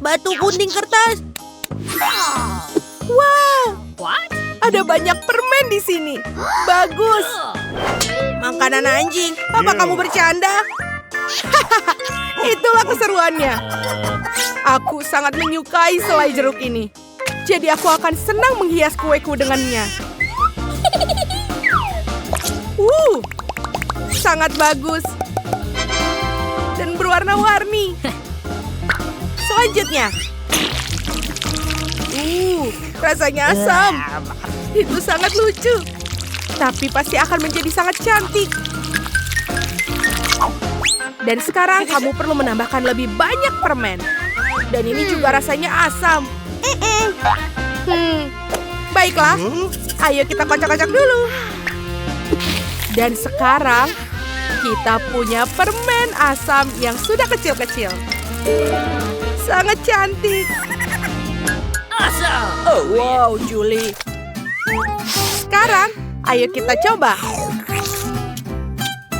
Batu gunting kertas. Wow, ada banyak permen di sini. Bagus. Makanan anjing. Apa kamu bercanda? Itulah keseruannya. Aku sangat menyukai selai jeruk ini. Jadi aku akan senang menghias kueku dengannya. Sangat bagus. Dan berwarna-warni. Selanjutnya. Rasanya asam. Itu sangat lucu. Tapi pasti akan menjadi sangat cantik. Dan sekarang kamu perlu menambahkan lebih banyak permen. Dan ini juga rasanya asam. Baiklah. Ayo kita kocok-kocok dulu. Dan sekarang kita punya permen asam yang sudah kecil-kecil. Sangat cantik. Oh, wow, Julie. Sekarang, ayo kita coba.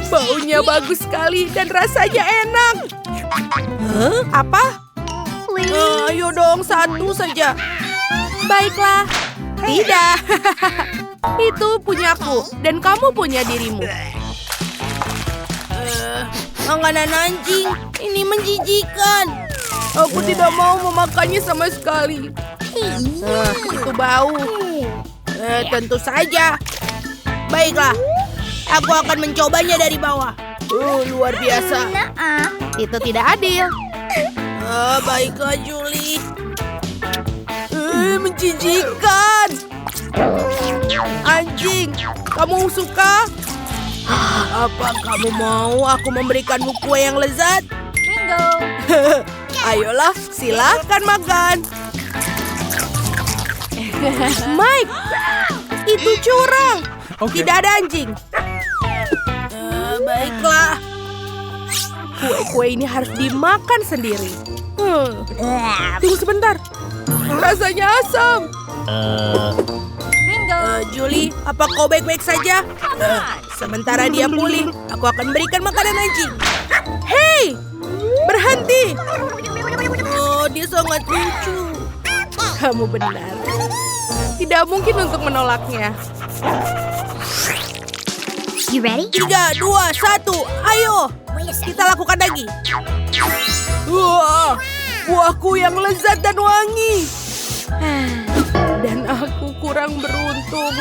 Baunya bagus sekali dan rasanya enak. Apa? Ayo dong, satu saja. Baiklah. Tidak. Itu punyaku dan kamu punya dirimu. Makanan anjing, ini menjijikan. Aku tidak mau memakannya sama sekali. Itu bau. Tentu saja. Baiklah, aku akan mencobanya dari bawah. Luar biasa. Itu tidak adil. Baiklah, Julie. Menjijikan. Anjing, kamu suka? Apa kamu mau aku memberikanmu kue yang lezat? Bingo. Ayolah, silakan makan. Mike, itu curang. Tidak ada anjing. Baiklah. Kue-kue ini harus dimakan sendiri. Tunggu sebentar. Rasanya asam. Bingo. Julie, apa kau baik-baik saja? Sementara dia pulih, aku akan berikan makanan anjing. Hei, berhenti. Oh, dia sangat lucu. Kamu benar. Tidak mungkin untuk menolaknya. You ready? 3, 2, 1, ayo. Kita lakukan lagi. Wah, buahku yang lezat dan wangi. Dan aku kurang beruntung.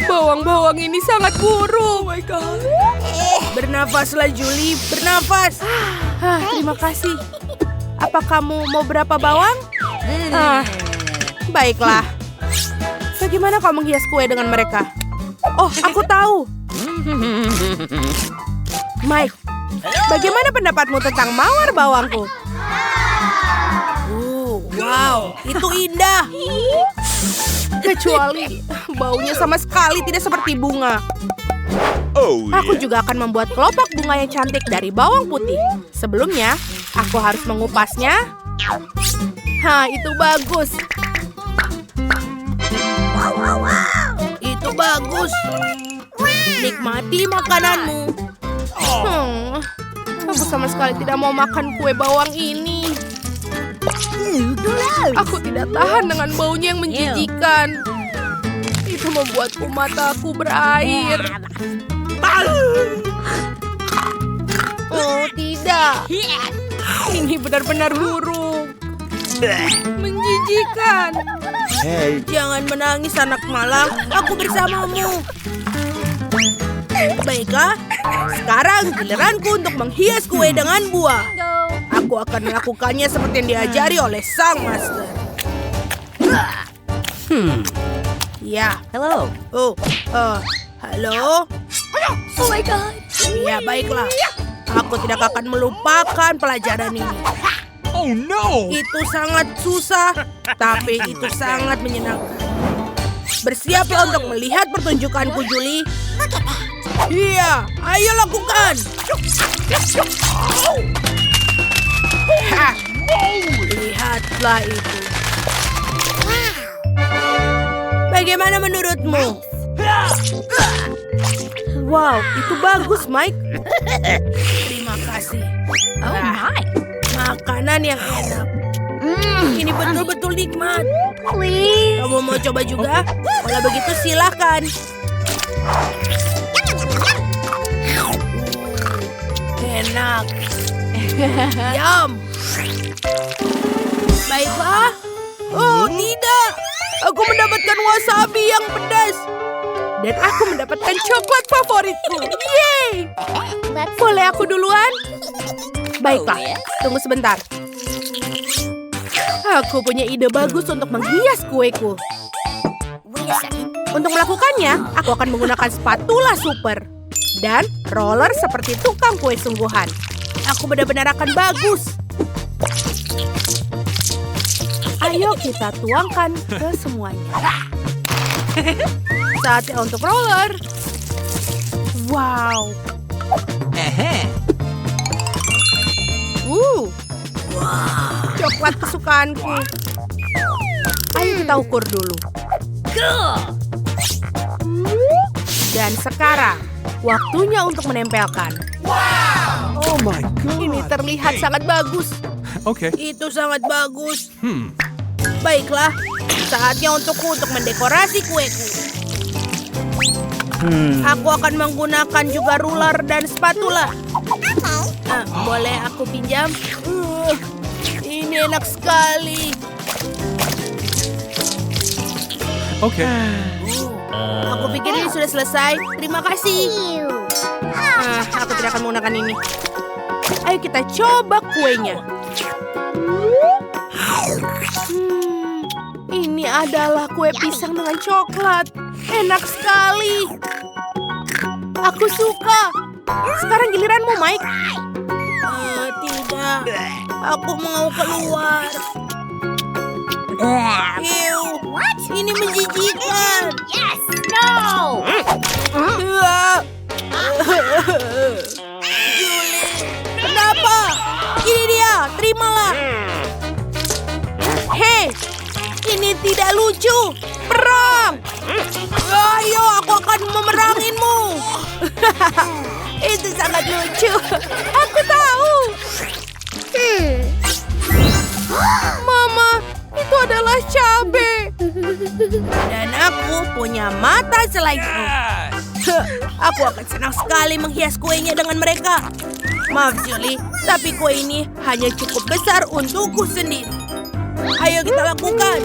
Bawang-bawang ini sangat buruk. Oh my God. Bernafaslah, Julie. Bernafas. Terima kasih. Apa kamu mau berapa bawang? Baiklah. Bagaimana kau menghias kue dengan mereka? Oh, aku tahu. Mike, bagaimana pendapatmu tentang mawar bawangku? Wow, itu indah. Kecuali baunya sama sekali tidak seperti bunga. Aku juga akan membuat kelopak bunga yang cantik dari bawang putih. Sebelumnya, aku harus mengupasnya. Itu bagus. Itu bagus. Nikmati makananmu. Aku sama sekali tidak mau makan kue bawang ini. Aku tidak tahan dengan baunya yang menjijikan. Itu membuatku mataku berair. Oh tidak. Ini benar-benar buruk. Menjijikan. Jangan menangis anak malang. Aku bersamamu. Baiklah. Sekarang giliranku untuk menghias kue dengan buah. Aku akan melakukannya seperti yang diajari oleh sang master. Ya. Hello. Halo. Oh my God. Ya, baiklah. Aku tidak akan melupakan pelajaran ini. Oh no! Itu sangat susah, tapi itu sangat menyenangkan. Bersiaplah untuk melihat pertunjukanku, Julie. Iya, ayo lakukan. Lihatlah itu. Bagaimana menurutmu? Wow, itu bagus, Mike. Terima kasih. Oh my. Makanan yang enak. Ini betul-betul nikmat. Please. Kamu mau coba juga? Kalau begitu silakan. Enak. Yum. Baiklah. Oh, tidak. Aku mendapatkan wasabi yang pedas. Dan aku mendapatkan coklat favoritku. Yeay! Boleh aku duluan? Baiklah, tunggu sebentar. Aku punya ide bagus untuk menghias kueku. Untuk melakukannya, aku akan menggunakan spatula super. Dan roller seperti tukang kue sungguhan. Aku benar-benar akan bagus. Ayo kita tuangkan ke semuanya. Saatnya untuk roller. Wow. Coklat kesukaanku. Ayo kita ukur dulu. Dan sekarang, waktunya untuk menempelkan. Oh my god. Ini terlihat sangat bagus. Okay. Itu sangat bagus. Baiklah, saatnya untukku untuk mendekorasi kueku. Aku akan menggunakan juga ruler dan spatula. Boleh aku pinjam? Ini enak sekali. Okay. Aku pikir ini sudah selesai. Terima kasih. Aku tidak akan menggunakan ini. Ayo kita coba kuenya. Ini adalah kue pisang dengan coklat. Enak sekali. Aku suka. Sekarang giliranmu, Mike. Tidak. Aku mau keluar. Ew. Ini menjijikan. Yes. No. Julie, kenapa? Ini dia, terimalah. Hei, ini tidak lucu. Perang. Ayo, aku akan memeranginmu. Itu sangat lucu. Aku tahu. Mama, itu adalah cabai. Dan aku punya mata selainmu. Aku akan senang sekali menghias kuenya dengan mereka. Maaf, Julie, tapi kue ini hanya cukup besar untukku sendiri. Ayo kita lakukan.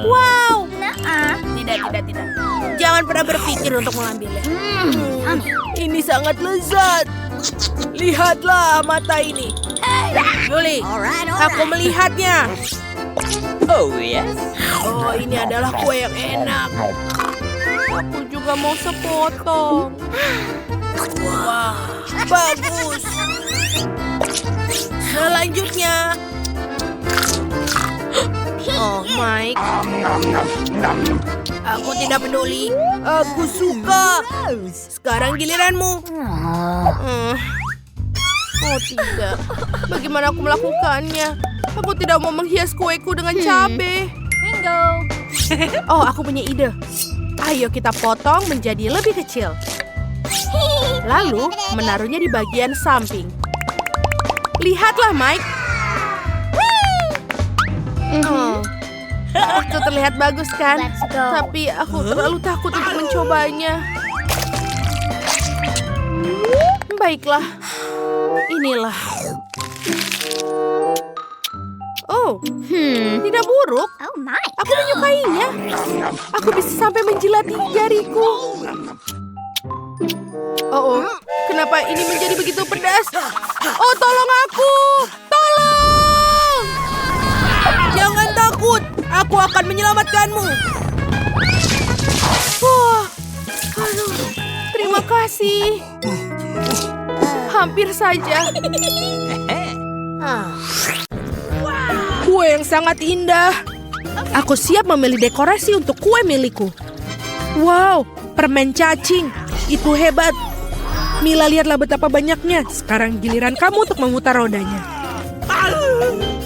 Wow. Tidak. Jangan pernah berpikir untuk mengambilnya. Ini sangat lezat. Lihatlah mata ini. Julie, aku melihatnya. Oh, yes. Oh, ini adalah kue yang enak. Aku juga mau sepotong. Wah, bagus. Selanjutnya. Oh, Mike. Aku tidak peduli. Aku suka. Sekarang giliranmu. Oh, tidak. Bagaimana aku melakukannya? Aku tidak mau menghias kueku dengan cabai. Bingo. Oh, aku punya ide. Ayo kita potong menjadi lebih kecil. Lalu menaruhnya di bagian samping. Lihatlah, Mike. Oh, itu terlihat bagus kan? Let's go. Tapi aku terlalu takut untuk mencobanya. Baiklah, inilah. Oh, tidak buruk. Oh my. Aku menyukainya. Aku bisa sampai menjilati jariku. Oh, kenapa ini menjadi begitu pedas? Oh, tolong aku! Tolong! Jangan takut, aku akan menyelamatkanmu. Wah, aduh, terima kasih. Hampir saja. Kue yang sangat indah. Aku siap memilih dekorasi untuk kue milikku. Wow, permen cacing. Itu hebat. Mila, lihatlah betapa banyaknya. Sekarang giliran kamu untuk memutar rodanya.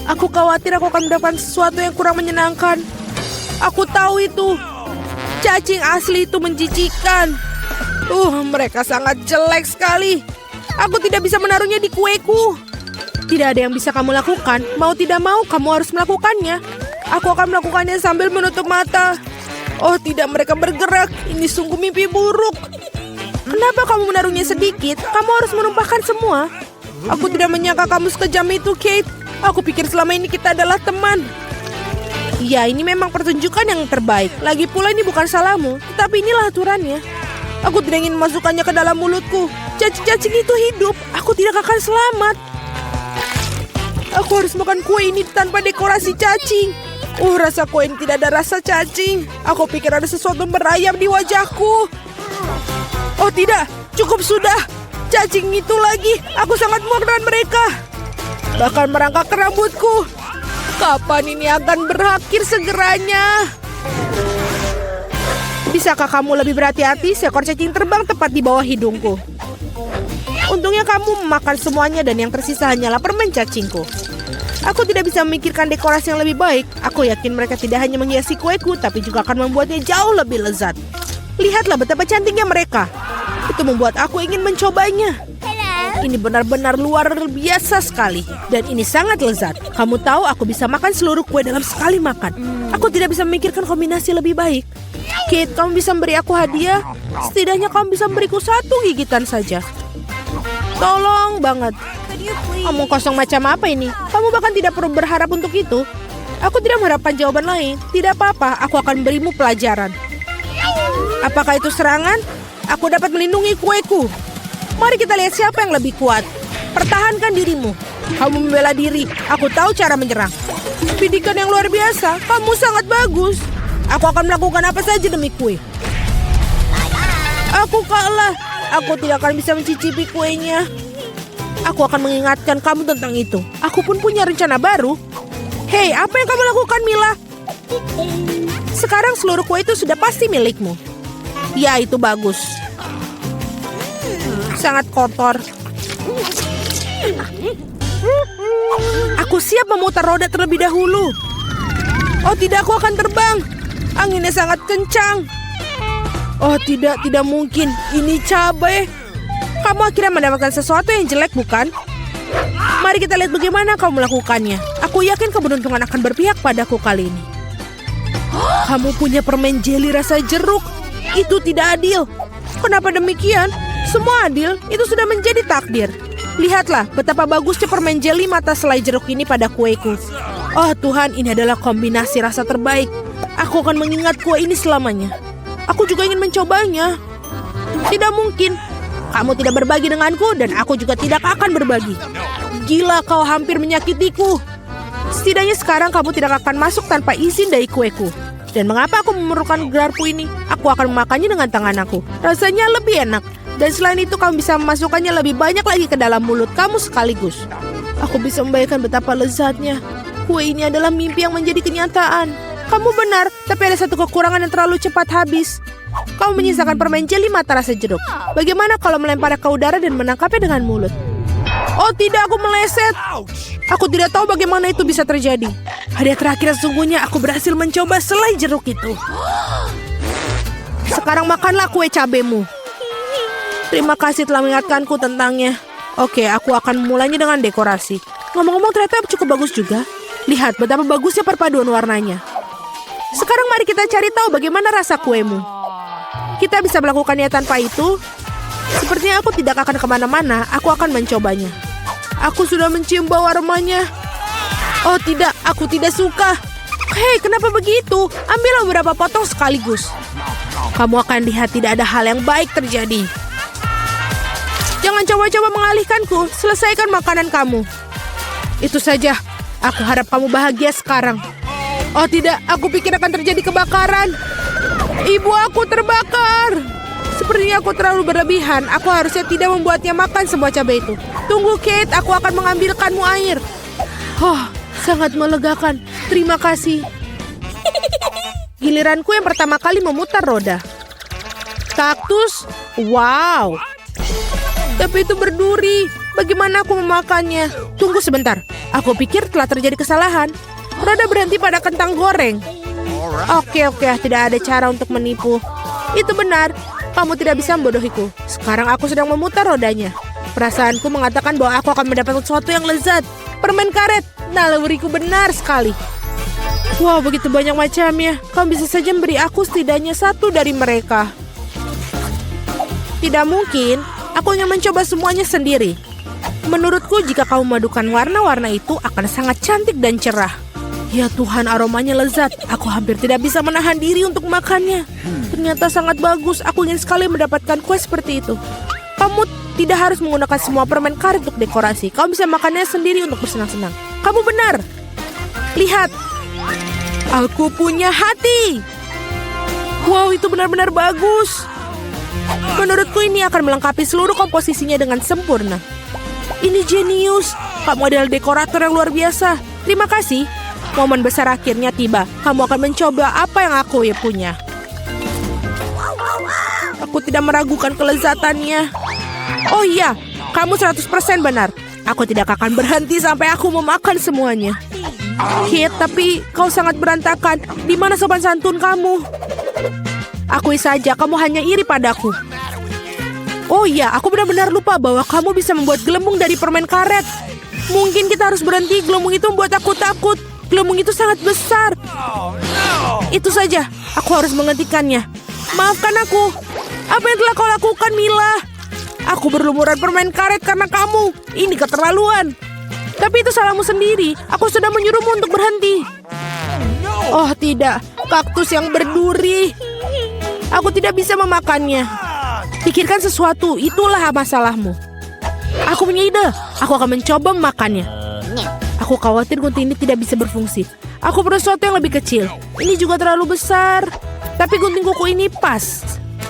Aku khawatir aku akan mendapatkan sesuatu yang kurang menyenangkan. Aku tahu itu. Cacing asli itu menjijikan. Mereka sangat jelek sekali. Aku tidak bisa menaruhnya di kueku. Tidak ada yang bisa kamu lakukan. Mau tidak mau, kamu harus melakukannya. Aku akan melakukannya sambil menutup mata. Oh tidak, mereka bergerak. Ini sungguh mimpi buruk. Kenapa kamu menaruhnya sedikit? Kamu harus menumpahkan semua. Aku tidak menyangka kamu sekejam itu, Kate. Aku pikir selama ini kita adalah teman. Ya, ini memang pertunjukan yang terbaik. Lagi pula ini bukan salahmu, tetapi inilah aturannya. Aku tidak ingin memasukkannya ke dalam mulutku. Cacing-cacing itu hidup. Aku tidak akan selamat. Aku harus makan kue ini tanpa dekorasi cacing. Rasa kue ini tidak ada rasa cacing. Aku pikir ada sesuatu merayap di wajahku. Oh tidak, cukup sudah. Cacing itu lagi. Aku sangat muak dengan mereka. Bahkan merangkak ke rambutku. Kapan ini akan berakhir segeranya? Bisakah kamu lebih berhati-hati? Seekor cacing terbang tepat di bawah hidungku. Untungnya kamu memakan semuanya dan yang tersisa hanyalah permen cacingku. Aku tidak bisa memikirkan dekorasi yang lebih baik. Aku yakin mereka tidak hanya menghiasi kueku, tapi juga akan membuatnya jauh lebih lezat. Lihatlah betapa cantiknya mereka. Itu membuat aku ingin mencobanya. Ini benar-benar luar biasa sekali. Dan ini sangat lezat. Kamu tahu aku bisa makan seluruh kue dalam sekali makan. Aku tidak bisa memikirkan kombinasi lebih baik. Kate, kamu bisa memberi aku hadiah? Setidaknya kamu bisa memberiku 1 gigitan saja. Tolong banget. Omong kosong macam apa ini? Kamu bahkan tidak perlu berharap untuk itu. Aku tidak mengharapkan jawaban lain. Tidak apa-apa, aku akan berimu pelajaran. Apakah itu serangan? Aku dapat melindungi kueku. Mari kita lihat siapa yang lebih kuat. Pertahankan dirimu. Kamu membela diri. Aku tahu cara menyerang. Bidikan yang luar biasa. Kamu sangat bagus. Aku akan melakukan apa saja demi kue. Aku kalah. Aku tidak akan bisa mencicipi kuenya. Aku akan mengingatkan kamu tentang itu. Aku pun punya rencana baru. Hei, apa yang kamu lakukan, Mila? Sekarang seluruh kue itu sudah pasti milikmu. Ya, itu bagus. Sangat kotor. Aku siap memutar roda terlebih dahulu. Oh tidak, aku akan terbang. Anginnya sangat kencang. Oh tidak mungkin. Ini cabai. Kamu akhirnya mendapatkan sesuatu yang jelek, bukan? Mari kita lihat bagaimana kamu melakukannya. Aku yakin keberuntungan akan berpihak padaku kali ini. Kamu punya permen jeli rasa jeruk. Itu tidak adil. Kenapa demikian? Semua adil, itu sudah menjadi takdir. Lihatlah betapa bagusnya permen jeli mata selai jeruk ini pada kueku. Oh Tuhan, ini adalah kombinasi rasa terbaik. Aku akan mengingat kue ini selamanya. Aku juga ingin mencobanya. Tidak mungkin. Kamu tidak berbagi denganku dan aku juga tidak akan berbagi. Gila, kau hampir menyakitiku. Setidaknya sekarang kamu tidak akan masuk tanpa izin dari kueku. Dan mengapa aku memerlukan gelarku ini? Aku akan memakannya dengan tangan aku. Rasanya lebih enak. Dan selain itu kamu bisa memasukkannya lebih banyak lagi ke dalam mulut kamu sekaligus. Aku bisa membayangkan betapa lezatnya. Kue ini adalah mimpi yang menjadi kenyataan. Kamu benar, tapi ada satu kekurangan yang terlalu cepat habis. Kamu menyisakan permen jeli mata rasa jeruk. Bagaimana kalau melemparnya ke udara dan menangkapnya dengan mulut? Oh tidak, aku meleset. Aku tidak tahu bagaimana itu bisa terjadi. Hadiah terakhir sesungguhnya aku berhasil mencoba selai jeruk itu. Sekarang makanlah kue cabemu. Terima kasih telah mengingatkanku tentangnya. Oke, aku akan memulainya dengan dekorasi. Ngomong-ngomong ternyata cukup bagus juga. Lihat betapa bagusnya perpaduan warnanya. Sekarang mari kita cari tahu bagaimana rasa kuemu. Kita bisa melakukannya tanpa itu. Sepertinya aku tidak akan kemana-mana. Aku akan mencobanya. Aku sudah mencium bau aromanya. Oh tidak, aku tidak suka. Hei, kenapa begitu? Ambillah beberapa potong sekaligus. Kamu akan lihat tidak ada hal yang baik terjadi. Jangan coba-coba mengalihkanku. Selesaikan makanan kamu. Itu saja. Aku harap kamu bahagia sekarang. Oh tidak, aku pikir akan terjadi kebakaran. Ibu aku terbakar. Sepertinya aku terlalu berlebihan. Aku harusnya tidak membuatnya makan semua cabai itu. Tunggu Kate, aku akan mengambilkanmu air. Oh, sangat melegakan. Terima kasih. Giliranku yang pertama kali memutar roda. Kaktus? Wow. Tapi itu berduri. Bagaimana aku memakannya? Tunggu sebentar. Aku pikir telah terjadi kesalahan. Roda berhenti pada kentang goreng. Oke, tidak ada cara untuk menipu. Itu benar. Kamu tidak bisa membodohiku. Sekarang aku sedang memutar rodanya. Perasaanku mengatakan bahwa aku akan mendapatkan sesuatu yang lezat. Permen karet. Naluriku benar sekali. Wow, begitu banyak macamnya. Kamu bisa saja memberi aku setidaknya satu dari mereka. Tidak mungkin. Aku ingin mencoba semuanya sendiri. Menurutku, jika kamu memadukan warna-warna itu akan sangat cantik dan cerah. Ya Tuhan, aromanya lezat. Aku hampir tidak bisa menahan diri untuk makannya. Ternyata sangat bagus. Aku ingin sekali mendapatkan kue seperti itu. Kamu tidak harus menggunakan semua permen karet untuk dekorasi. Kamu bisa makannya sendiri untuk bersenang-senang. Kamu benar. Lihat. Aku punya hati. Wow, itu benar-benar bagus. Menurutku ini akan melengkapi seluruh komposisinya dengan sempurna. Ini jenius. Kamu adalah dekorator yang luar biasa. Terima kasih. Momen besar akhirnya tiba. Kamu akan mencoba apa yang aku punya. Aku tidak meragukan kelezatannya. Oh iya, kamu 100% benar. Aku tidak akan berhenti sampai aku memakan semuanya. Kit, tapi kau sangat berantakan. Di mana sopan santun kamu? Akui saja, kamu hanya iri padaku. Oh iya, aku benar-benar lupa bahwa kamu bisa membuat gelembung dari permen karet. Mungkin kita harus berhenti, gelembung itu membuat aku takut. Gelembung itu sangat besar. Itu saja, aku harus menghentikannya. Maafkan aku. Apa yang telah kau lakukan, Mila? Aku berlumuran permen karet karena kamu. Ini keterlaluan. Tapi itu salahmu sendiri. Aku sudah menyuruhmu untuk berhenti. Oh tidak, kaktus yang berduri. Aku tidak bisa memakannya. Pikirkan sesuatu, itulah masalahmu. Aku punya ide. Aku akan mencoba memakannya. Aku khawatir gunting ini tidak bisa berfungsi. Aku perlu sesuatu yang lebih kecil. Ini juga terlalu besar. Tapi gunting kuku ini pas.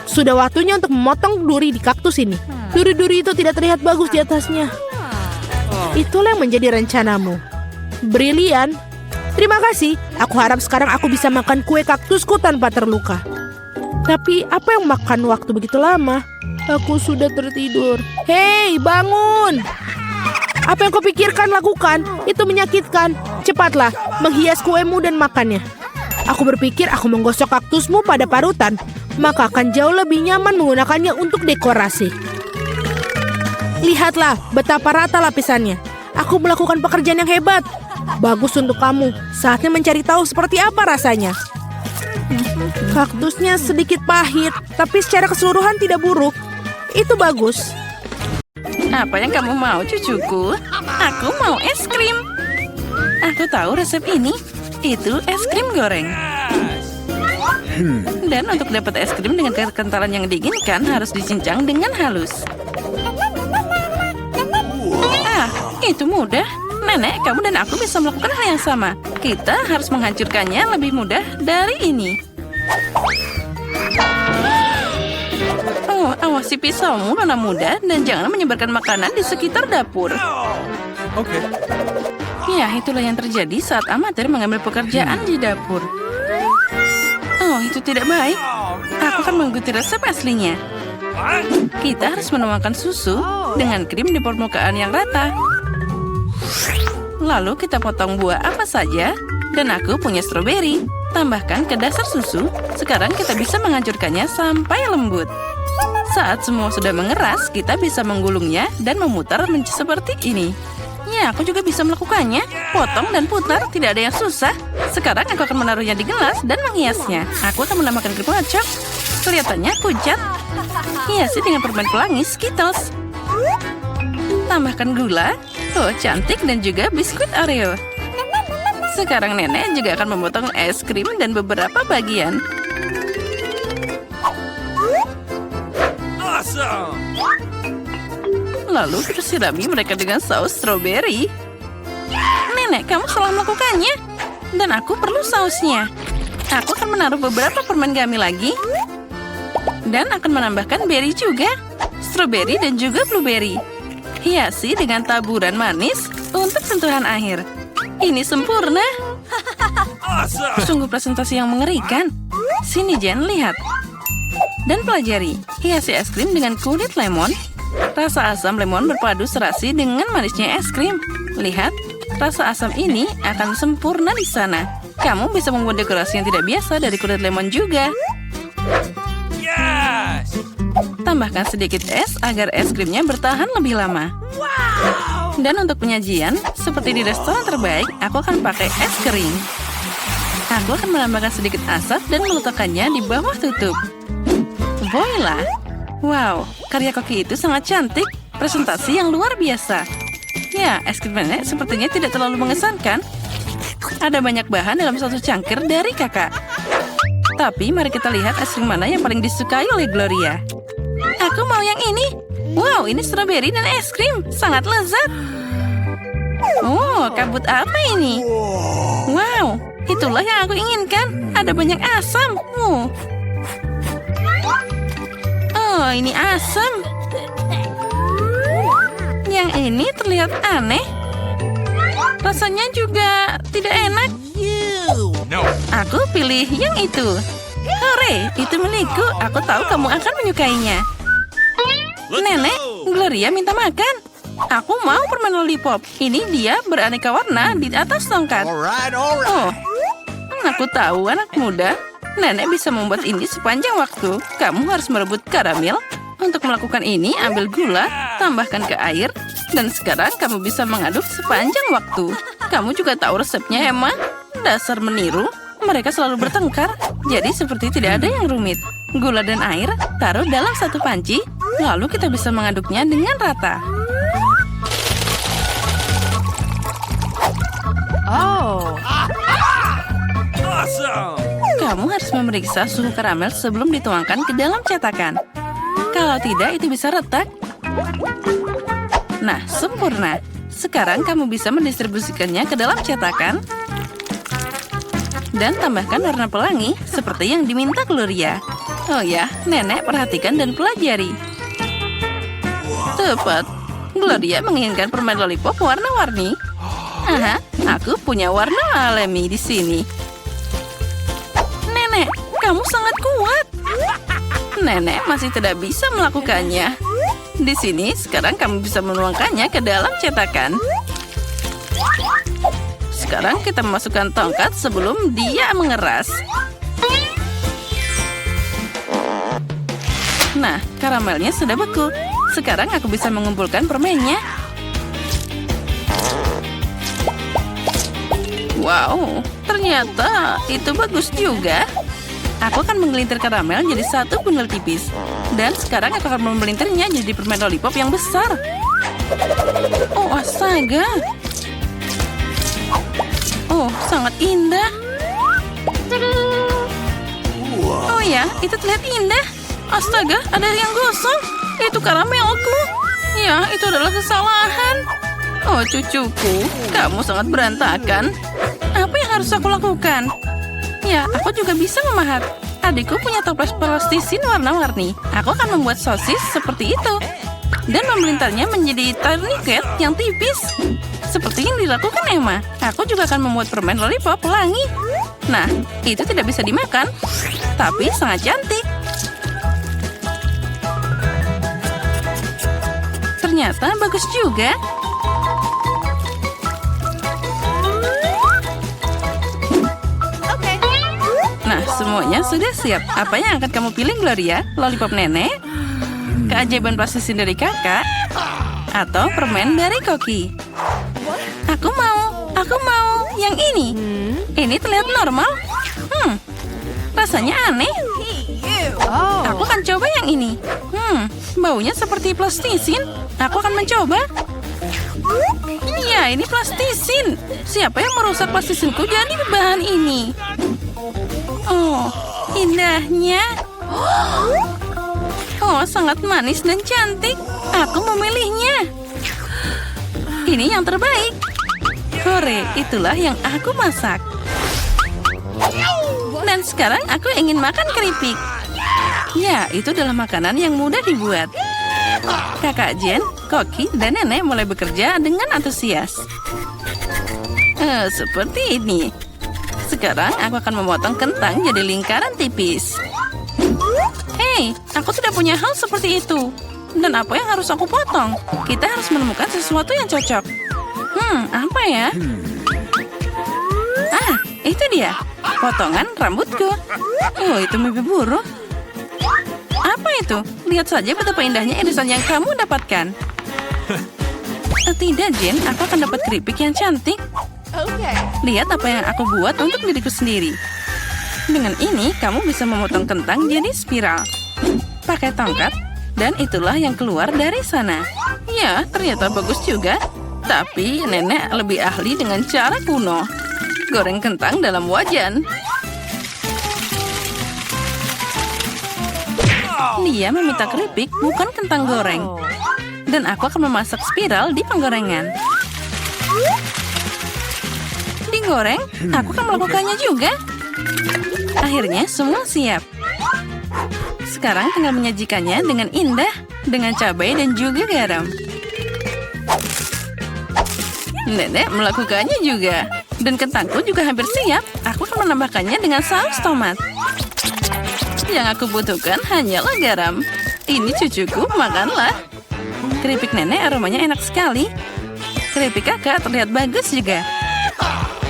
Sudah waktunya untuk memotong duri di kaktus ini. Duri-duri itu tidak terlihat bagus di atasnya. Itulah yang menjadi rencanamu. Brilian. Terima kasih. Aku harap sekarang aku bisa makan kue kaktusku tanpa terluka. Tapi apa yang makan waktu begitu lama? Aku sudah tertidur. Hei, bangun! Apa yang kau pikirkan lakukan? Itu menyakitkan. Cepatlah, menghias kuemu dan makannya. Aku berpikir aku menggosok kaktusmu pada parutan, maka akan jauh lebih nyaman menggunakannya untuk dekorasi. Lihatlah betapa rata lapisannya. Aku melakukan pekerjaan yang hebat. Bagus untuk kamu. Saatnya mencari tahu seperti apa rasanya. Kaktusnya sedikit pahit, tapi secara keseluruhan tidak buruk. Itu bagus. Apa yang kamu mau, cucuku? Aku mau es krim. Aku tahu resep ini. Itu es krim goreng. Dan untuk dapat es krim dengan kekentalan yang diinginkan harus dicincang dengan halus. Ah, itu mudah. Nenek, kamu dan aku bisa melakukan hal yang sama. Kita harus menghancurkannya lebih mudah dari ini. Oh, awasi pisaumu, nona muda, dan jangan menyebarkan makanan di sekitar dapur. Okay. Ya, itulah yang terjadi saat amatir mengambil pekerjaan di dapur. Oh, itu tidak baik. Aku akan mengikuti resep aslinya. Kita harus menuangkan susu dengan krim di permukaan yang rata. Lalu kita potong buah apa saja. Dan aku punya stroberi. Tambahkan ke dasar susu. Sekarang kita bisa menghancurkannya sampai lembut. Saat semua sudah mengeras, kita bisa menggulungnya dan memutar seperti ini. Ya, aku juga bisa melakukannya. Potong dan putar, tidak ada yang susah. Sekarang aku akan menaruhnya di gelas dan menghiasnya. Aku akan menambahkan krim kocok. Kelihatannya pucat. Hiasi dengan permen pelangi Skittles. Tambahkan gula. Oh, cantik, dan juga biskuit Oreo. Sekarang nenek juga akan memotong es krim dan beberapa bagian. Awesome. Lalu kita sirami mereka dengan saus stroberi. Nenek, kamu salah melakukannya. Dan aku perlu sausnya. Aku akan menaruh beberapa permen gummy lagi. Dan akan menambahkan berry juga. Stroberi dan juga blueberry. Hiasi dengan taburan manis untuk sentuhan akhir. Ini sempurna. Awesome. Sungguh presentasi yang mengerikan. Sini Jen, lihat. Dan pelajari. Hiasi es krim dengan kulit lemon. Rasa asam lemon berpadu serasi dengan manisnya es krim. Lihat, rasa asam ini akan sempurna di sana. Kamu bisa membuat dekorasi yang tidak biasa dari kulit lemon juga. Yes. Tambahkan sedikit es agar es krimnya bertahan lebih lama. Dan untuk penyajian, seperti di restoran terbaik, aku akan pakai es kering. Aku akan menambahkan sedikit asap dan meletakkannya di bawah tutup. Voila! Wow, karya koki itu sangat cantik. Presentasi yang luar biasa. Ya, es krim nenek sepertinya tidak terlalu mengesankan. Ada banyak bahan dalam satu cangkir dari kakak. Tapi mari kita lihat es krim mana yang paling disukai oleh Gloria. Aku mau yang ini. Wow, ini stroberi dan es krim. Sangat lezat. Oh, kabut apa ini? Wow, itulah yang aku inginkan. Ada banyak asam. Oh, ini asam. Yang ini terlihat aneh. Rasanya juga tidak enak. No. Aku pilih yang itu. Hore, itu milikku. Aku tahu kamu akan menyukainya. Nenek, Gloria minta makan. Aku mau permen lollipop. Ini dia beraneka warna di atas tongkat. Alright. Oh, aku tahu anak muda. Nenek bisa membuat ini sepanjang waktu. Kamu harus merebut karamel. Untuk melakukan ini, ambil gula, tambahkan ke air, dan sekarang kamu bisa mengaduk sepanjang waktu. Kamu juga tahu resepnya, Emma? Dasar meniru. Mereka selalu bertengkar, jadi seperti tidak ada yang rumit. Gula dan air taruh dalam satu panci, lalu kita bisa mengaduknya dengan rata. Oh. Awesome. Kamu harus memeriksa suhu karamel sebelum dituangkan ke dalam cetakan. Kalau tidak, itu bisa retak. Nah, sempurna. Sekarang kamu bisa mendistribusikannya ke dalam cetakan. Dan tambahkan warna pelangi seperti yang diminta Gloria. Oh ya, nenek perhatikan dan pelajari. Tepat. Gloria menginginkan permen lollipop warna-warni. Aha, aku punya warna alami di sini. Nenek, kamu sangat kuat. Nenek masih tidak bisa melakukannya. Di sini, sekarang kamu bisa menuangkannya ke dalam cetakan. Sekarang kita memasukkan tongkat sebelum dia mengeras. Nah, karamelnya sudah beku. Sekarang aku bisa mengumpulkan permennya. Wow, ternyata itu bagus juga. Aku akan menggelintir karamel jadi satu bundel tipis. Dan sekarang aku akan memelintirnya jadi permen lollipop yang besar. Oh, astaga. Oh, sangat indah. Oh ya, itu terlihat indah. Astaga, ada yang gosong. Itu karamelku. Ya, itu adalah kesalahan. Oh, cucuku, kamu sangat berantakan. Apa yang harus aku lakukan? Ya, aku juga bisa memahat. Adikku punya toples plastisin warna-warni. Aku akan membuat sosis seperti itu. Dan memelintarnya menjadi tourniquet yang tipis. Seperti yang dilakukan Emma. Aku juga akan membuat permen lollipop pelangi. Nah, itu tidak bisa dimakan. Tapi sangat cantik. Ternyata bagus juga. Nah, semuanya sudah siap. Apa yang akan kamu pilih, Gloria? Lollipop nenek? Keajaiban plastisin dari kakak? Atau permen dari koki? Aku mau yang ini. Ini terlihat normal. Rasanya aneh. Aku akan coba yang ini. Baunya seperti plastisin. Aku akan mencoba. Ya, ini plastisin. Siapa yang merusak plastisinku jadi bahan ini? Oh, indahnya. Oh, sangat manis dan cantik. Aku memilihnya. Ini yang terbaik. Hore, itulah yang aku masak. Dan sekarang aku ingin makan keripik. Ya, itu adalah makanan yang mudah dibuat. Kakak Jen, Koki, dan Nenek mulai bekerja dengan antusias. Seperti ini. Sekarang aku akan memotong kentang jadi lingkaran tipis. Hei, aku tidak punya hal seperti itu. Dan apa yang harus aku potong? Kita harus menemukan sesuatu yang cocok. Apa ya? Ah, itu dia. Potongan rambutku. Oh, itu mimpi buruk. Apa itu? Lihat saja betapa indahnya irisan yang kamu dapatkan. Tidak, Jen. Aku akan dapat keripik yang cantik. Lihat apa yang aku buat untuk diriku sendiri. Dengan ini, kamu bisa memotong kentang jadi spiral. Pakai tongkat, dan itulah yang keluar dari sana. Ya, ternyata bagus juga. Tapi nenek lebih ahli dengan cara kuno. Goreng kentang dalam wajan. Dia meminta keripik, bukan kentang goreng. Dan aku akan memasak spiral di penggorengan. Digoreng, aku akan melakukannya juga. Akhirnya semua siap. Sekarang tinggal menyajikannya dengan indah, dengan cabai dan juga garam. Nenek melakukannya juga. Dan kentangku juga hampir siap. Aku akan menambahkannya dengan saus tomat. Yang aku butuhkan hanyalah garam. Ini cucuku, makanlah. Keripik nenek aromanya enak sekali. Keripik kakak terlihat bagus juga.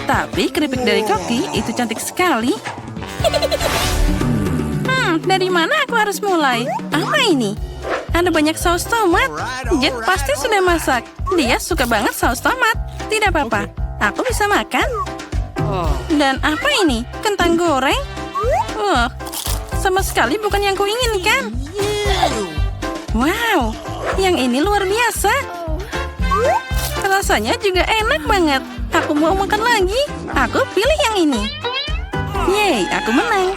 Tapi keripik dari Koki itu cantik sekali. Dari mana aku harus mulai? Apa ini? Ada banyak saus tomat. Jet pasti sudah masak. Dia suka banget saus tomat. Tidak apa-apa, aku bisa makan. Dan apa ini? Kentang goreng? Wah, sama sekali bukan yang kuinginkan. Wow, yang ini luar biasa. Rasanya juga enak banget. Aku mau makan lagi. Aku pilih yang ini. Yeay, aku menang.